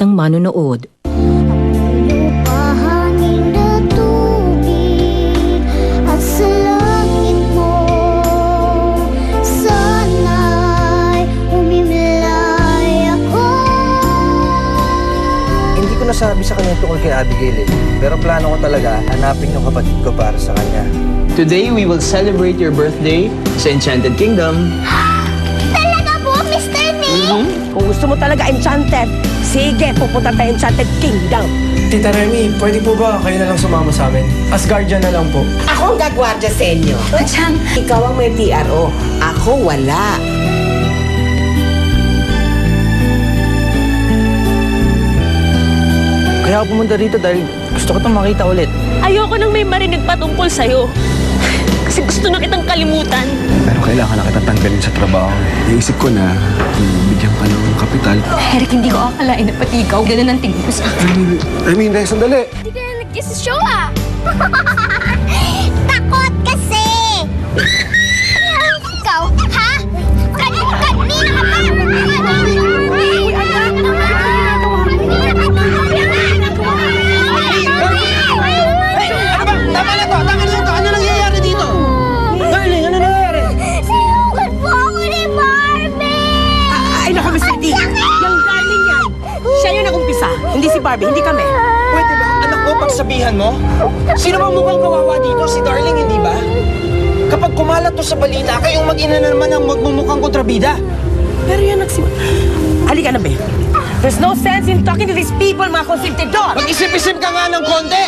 batang manonood. Lupa, hangin na tubig at sa langit mo, sana'y umimlay ako. Hindi ko nasabi sa kanya tungkol kay Abigail pero plano ko talaga hanapin yung kapatid ko para sa kanya. Today, we will celebrate your birthday sa Enchanted Kingdom. Talaga po, Mr. Nick? Kung gusto mo talaga enchanted, sige, pupunta tayo Enchanted Kingdom. Tita Remy, pwede po ba kayo na lang sumama sa amin? As guardian na lang po. Ako ang gagwardya sa inyo. Achang, Ikaw ang may PRO. Ako wala. Kaya ako pumunta dito dahil gusto ko itong makita ulit. ayoko nang may marinig patungkol sa'yo. Kasi gusto na kitang kalimutan. Pero kailangan na kitang tanggalin sa trabaho. Naisip ko na bigyan ka ng kapital. Eric, hindi ko akalain na pati ikaw ganun ang tingin ko sa akin. Dahil sandali. Hindi ka na nag-kiss sa show ah! Takot kasi! Ikaw, ha? Kanina ka pa! Tama na to! Ano nangyayari dito? Darling, ano nangyayari? Sinukat po ako ni Barbie! Ay, naku, Mr. D. Yung darling yan. Siya yung nagumpisa. Hindi si Barbie, hindi kami. Pwede ba, anak ko, pagsabihan mo? Sino ba mukhang kawawa dito? Si Darling, hindi ba? Kapag kumalat to sa balita, kayong mag-ina na naman ang magmumukhang kontrabida. Pero yan Halika na, be. There's no sense in talking to these people, mga konsentidor. Mag-isip-isip ka nga ng konti!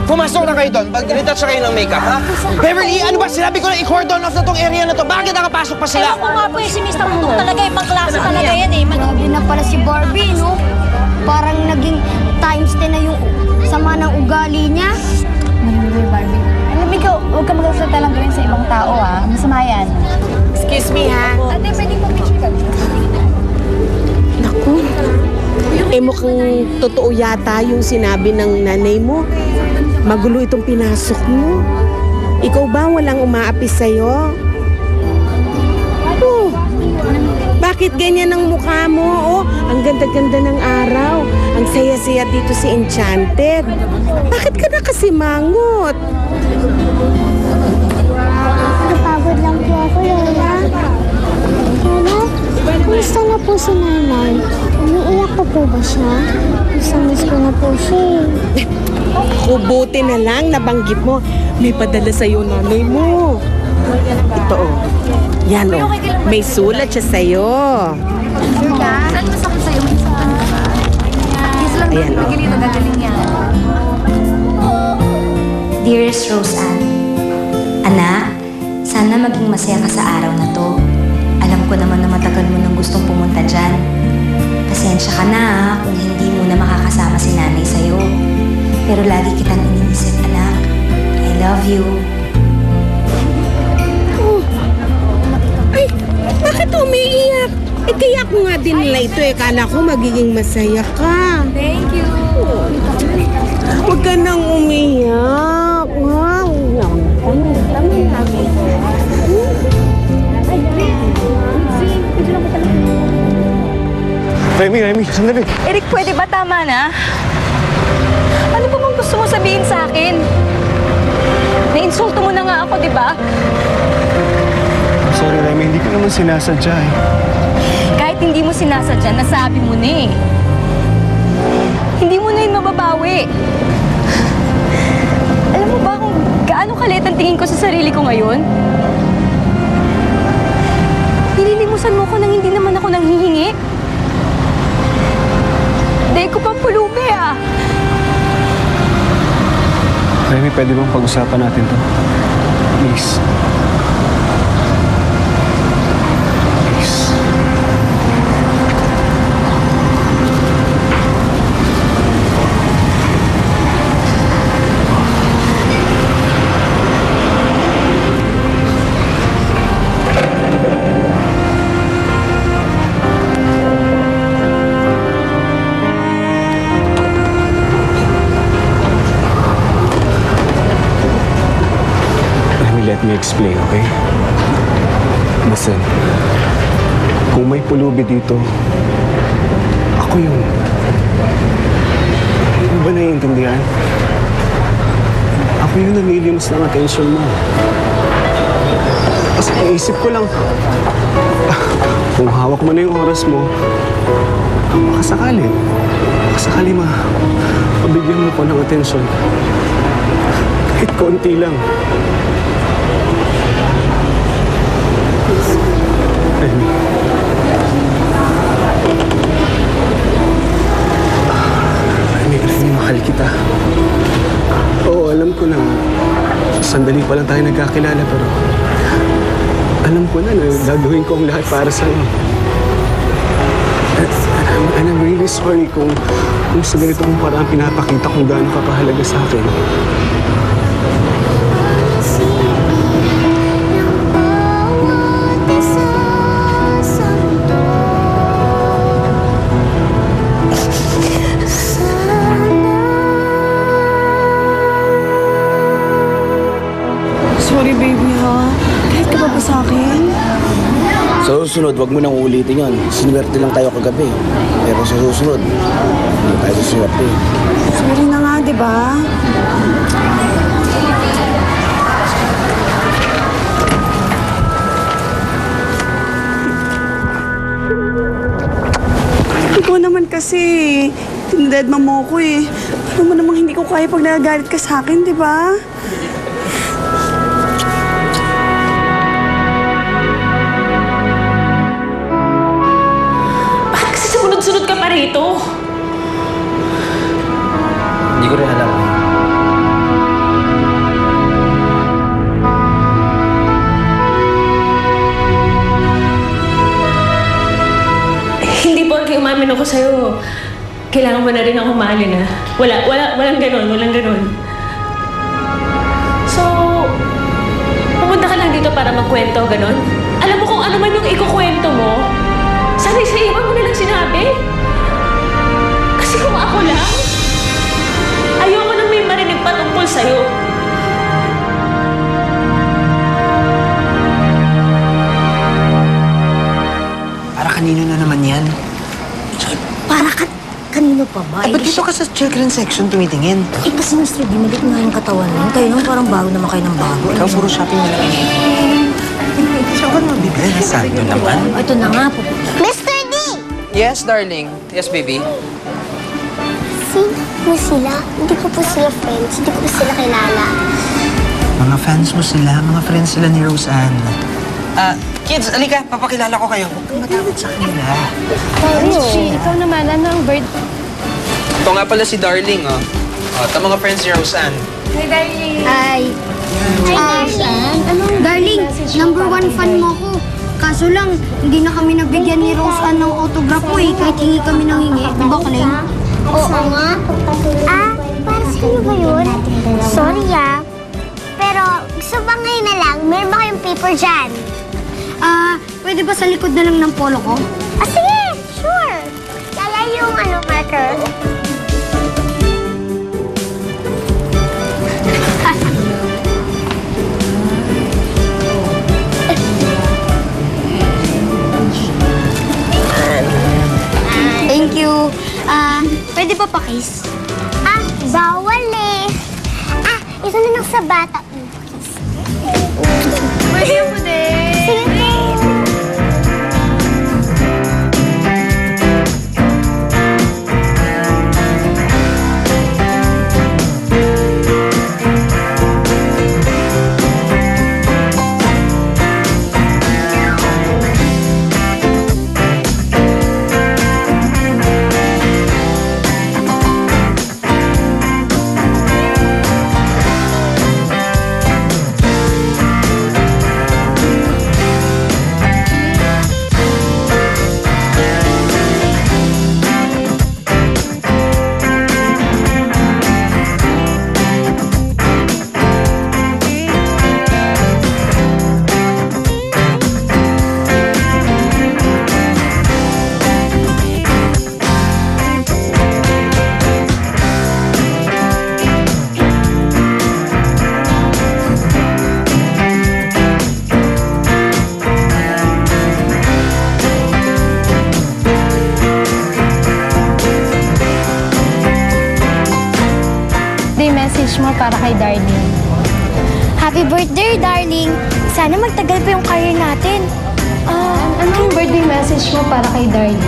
Pumasok na kayo doon. Pag-retouch na kayo ng makeup, ha? Beverly, ano ba? Sinabi ko na i-cordon off na tong area na to. Bakit nakapasok pa sila? Ako nga po si Mr. Mundok talaga, ibang klase talaga yan eh. Grabe na pala si Barbie, no? Parang naging times 10 na yung sama ng ugali niya. Malimit Barbie. Alam mo, ikaw, huwag ka magsalita lang gawin sa ibang tao, ah. Masama yan. Excuse me, ha? Ate, pwede po picture ka. Naku. Eh, mukhang totoo yata yung sinabi ng nanay mo. Magulo itong pinasok mo. Ikaw ba walang umaapi sa'yo? Oh, bakit ganyan ang mukha mo? Oh, ang ganda-ganda ng araw. Ang saya-saya dito si Enchanted. Bakit ka nakasimangot? Napagod lang po ako, Lola. Lola, kumusta na po si nanay? Umiiyak ko po ba siya? Miss ko na po siya eh. Buti na lang nabanggit mo. May padala sa'yo nanay mo. Ito oh. Yan oh. May sulat siya sa'yo. Sure ka? Saan masakit sa'yo? Kiss lang Ayan, doon. oh. Pagilito, gagaling yan. Dearest Roseanne, anak, sana maging masaya ka sa araw na to. Alam ko naman na matagal mo nang gustong pumunta dyan. Pasensya ka na kung hindi mo na makakasama si nanay sa'yo. Pero lagi kitang iniisip, anak. I love you. Oh. Ay, bakit umiiyak? Eh, kaya ko nga din nila ito eh. Kala ko magiging masaya ka. Thank you. Huwag ka nang umiyak. Wow. Remy, sandali. Eric, pwede ba tama na? Ano ba bang gusto mo sabihin sa akin? Nainsulto mo na nga ako, di ba? Sorry, Remy, hindi ko naman sinasadya eh. Kahit hindi mo sinasadya, nasabi mo na eh. Hindi mo na yun mababawi. Alam mo ba kung gaano kalit ang tingin ko sa sarili ko ngayon? Nililimusan mo ko nang hindi naman ako nanghihingi. Dahil ko pang pulubi ah. Remy, pwede bang pag-usapan natin to? Please. Please. Let me explain, okay? Listen, kung may pulubi dito, ako yung yan. Ako yung nanilimos ng attention mo. Kasi naisip ko lang, kung hawak mo na yung oras mo, baka sakali mabigyan mo ko ng atensyon. Kahit konti lang. Remy. Remy, mahal kita. Oo, alam ko na sandali pa lang tayo nagkakilala, pero alam ko na gagawin ko ang lahat para sa'yo. And I'm really sorry kung sa ganitong parang pinapakita kung gaano ka kahalaga sa akin. Sorry, baby, ha? Kahit ka ba sa akin? Sa susunod, wag mo nang ulitin yan. Sinuwerte lang tayo kagabi. Pero sa susunod, hindi tayo sinuwerte. Sorry na nga, di ba? Ikaw naman kasi, tinadedma mo ko eh. Ano mo namang hindi ko kaya pag nagagalit ka sa akin, di ba? Bakit kasi sumunod-sunod ka pa rito? Hindi ko rin alam. Hindi porke umamin ako sa'yo, kailangan mo na rin ako mahalin, ha? Walang ganon. So, pumunta ka lang dito para magkwento, ganon? Alam mo kung ano man yung ikukwento mo, sana sa iba mo na lang sinabi. Kasi kung ako lang, ayoko nang may marinig patungkol sa'yo. Para kanino na naman yan? Para kanino pa ba? Ba't dito ka sa children section tumitingin? Eh kasi Mr. B, malit nga yung katawan mo. Kayo naman parang bago naman kayo ng bago. Ikaw puro shopping na lang initin. Saan ka naman bibili? Nasaan naman? Ito na nga po. Mr. D! Yes, darling. Yes, baby. Sino po sila? Hindi ko po sila friends. Hindi ko po sila kilala. Mga fans mo sila, mga friends sila ni Roseanne. Kids, alika, papakilala ko kayo. Huwag kang matakot sa kanila. Ikaw naman, ano ang bird? Ito nga pala si Darling, oh. Ito mga friends ni Roseanne. Hi, darling. Hi. Darling, number 1 fan mo ko. Kaso lang, hindi na kami nabigyan ni Roseanne ng autograph mo eh. Kahit hingi kami ng hingi. Di ba, Clay? Oo nga. Para sa'yo ba yun? Sorry pero gusto ba ngayon na lang? Meron ba kayong paper dyan? Pwede ba sa likod na lang ng polo ko? Sige, sure. Kaya yung marker. Thank you. Pwede ba pa-kiss? Bawal eh. Ito na lang sa bata. Pwede ako din. Sige. message mo para kay Darling? Happy birthday, darling! Sana magtagal pa yung career natin. Anong birthday message mo para kay Darling?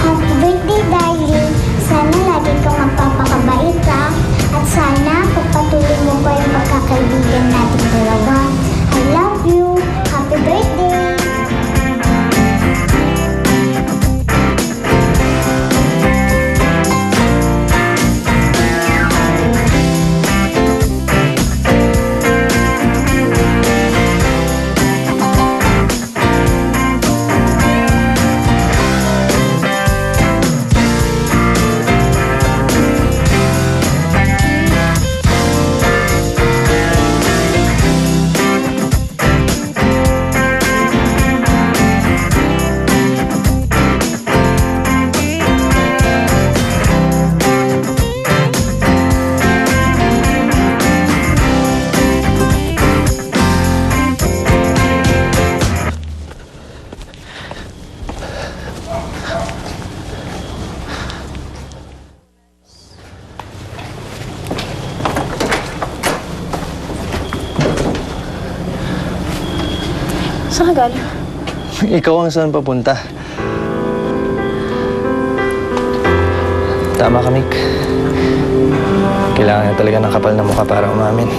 Happy birthday, darling! Sana lagi kang magpapakabait ha. At sana pagpatuloy mo pa yung pagkakaibigan natin dalawa. I love you! Happy birthday! Saan ka galing? Ikaw ang saan papunta. Tama ka, Mick. Kailangan na talaga ng kapal na mukha para umamin.